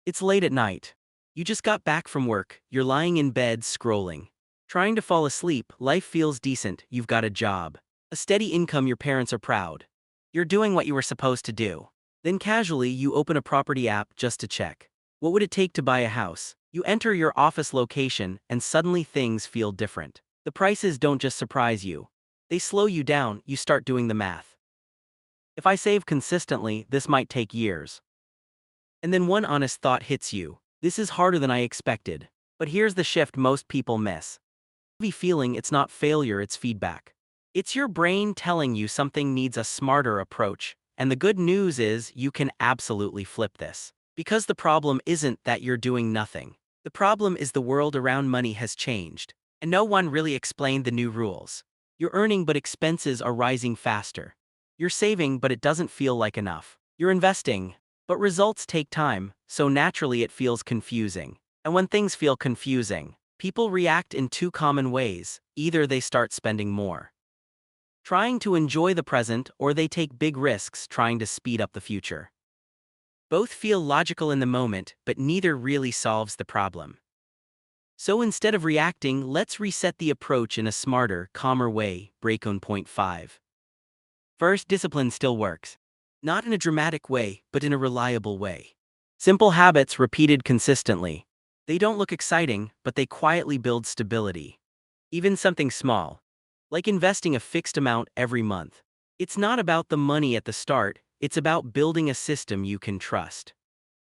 It's late at night. You just got back from work, you're lying in bed scrolling. Trying to fall asleep, life feels decent, you've got a job. A steady income, your parents are proud. You're doing what you were supposed to do. Then casually, you open a property app just to check. What would it take to buy a house? You enter your office location, and suddenly things feel different. The prices don't just surprise you. They slow you down, you start doing the math. If I save consistently, this might take years. And then one honest thought hits you. This is harder than I expected. But here's the shift most people miss. Heavy feeling, it's not failure, it's feedback. It's your brain telling you something needs a smarter approach. And the good news is you can absolutely flip this. Because the problem isn't that you're doing nothing. The problem is the world around money has changed. And no one really explained the new rules. You're earning but expenses are rising faster. You're saving but it doesn't feel like enough. You're investing, but results take time, so naturally it feels confusing. And when things feel confusing, people react in two common ways. Either they start spending more, trying to enjoy the present, or they take big risks trying to speed up the future. Both feel logical in the moment, but neither really solves the problem. So instead of reacting, let's reset the approach in a smarter, calmer way. Break-on point 5. First, discipline still works. Not in a dramatic way, but in a reliable way. Simple habits repeated consistently. They don't look exciting, but they quietly build stability. Even something small, like investing a fixed amount every month. It's not about the money at the start, it's about building a system you can trust.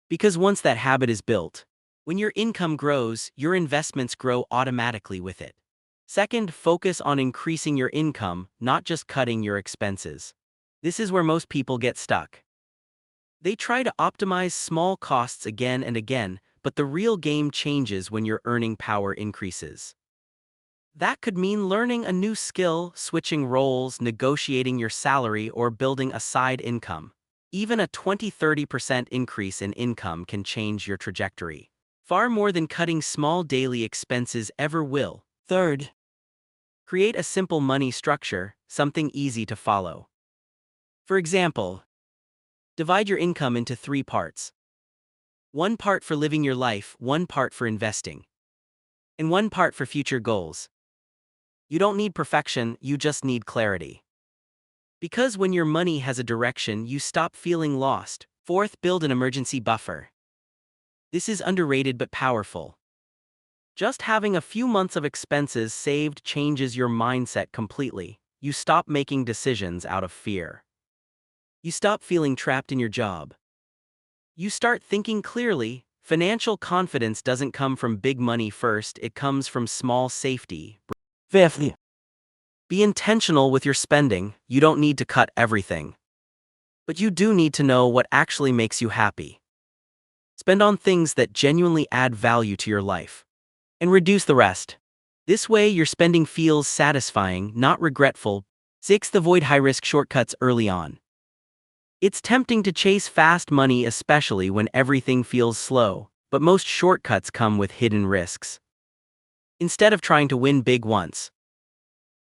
Because once that habit is built, when your income grows, your investments grow automatically with it. Second, focus on increasing your income, not just cutting your expenses. This is where most people get stuck. They try to optimize small costs again and again, but the real game changes when your earning power increases. That could mean learning a new skill, switching roles, negotiating your salary, or building a side income. Even a 20–30% increase in income can change your trajectory. Far more than cutting small daily expenses ever will. Third, create a simple money structure, something easy to follow. For example, divide your income into 3 parts. 1 part for living your life, 1 part for investing, and 1 part for future goals. You don't need perfection, you just need clarity. Because when your money has a direction, you stop feeling lost. Fourth, build an emergency buffer. This is underrated but powerful. Just having a few months of expenses saved changes your mindset completely. You stop making decisions out of fear. You stop feeling trapped in your job. You start thinking clearly. Financial confidence doesn't come from big money first, it comes from small safety. Fifth, be intentional with your spending. You don't need to cut everything. But you do need to know what actually makes you happy. Spend on things that genuinely add value to your life. And reduce the rest. This way your spending feels satisfying, not regretful. Sixth, avoid high-risk shortcuts early on. It's tempting to chase fast money, especially when everything feels slow, but most shortcuts come with hidden risks. Instead of trying to win big once,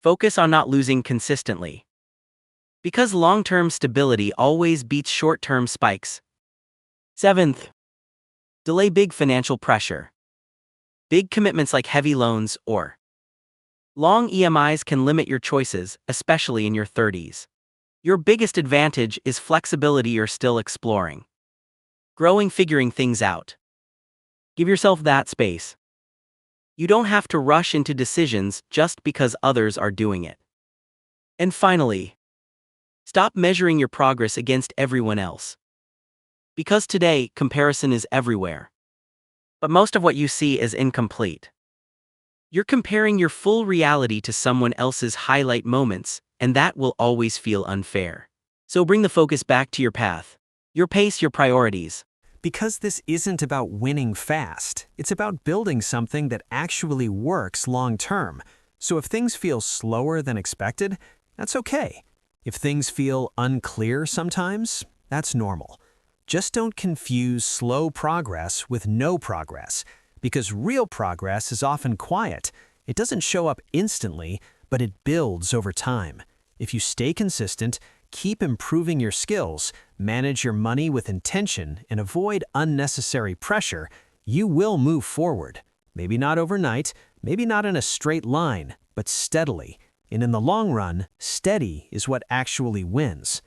focus on not losing consistently. Because long-term stability always beats short-term spikes. Seventh, delay big financial pressure. Big commitments like heavy loans or long EMIs can limit your choices, especially in your 30s. Your biggest advantage is flexibility. You're still exploring, growing, figuring things out. Give yourself that space. You don't have to rush into decisions just because others are doing it. And finally, stop measuring your progress against everyone else. Because today, comparison is everywhere. But most of what you see is incomplete. You're comparing your full reality to someone else's highlight moments, and that will always feel unfair. So bring the focus back to your path, your pace, your priorities. Because this isn't about winning fast, it's about building something that actually works long-term. So if things feel slower than expected, that's okay. If things feel unclear sometimes, that's normal. Just don't confuse slow progress with no progress, because real progress is often quiet. It doesn't show up instantly, but it builds over time. If you stay consistent, keep improving your skills, manage your money with intention, and avoid unnecessary pressure, you will move forward. Maybe not overnight, maybe not in a straight line, but steadily. And in the long run, steady is what actually wins.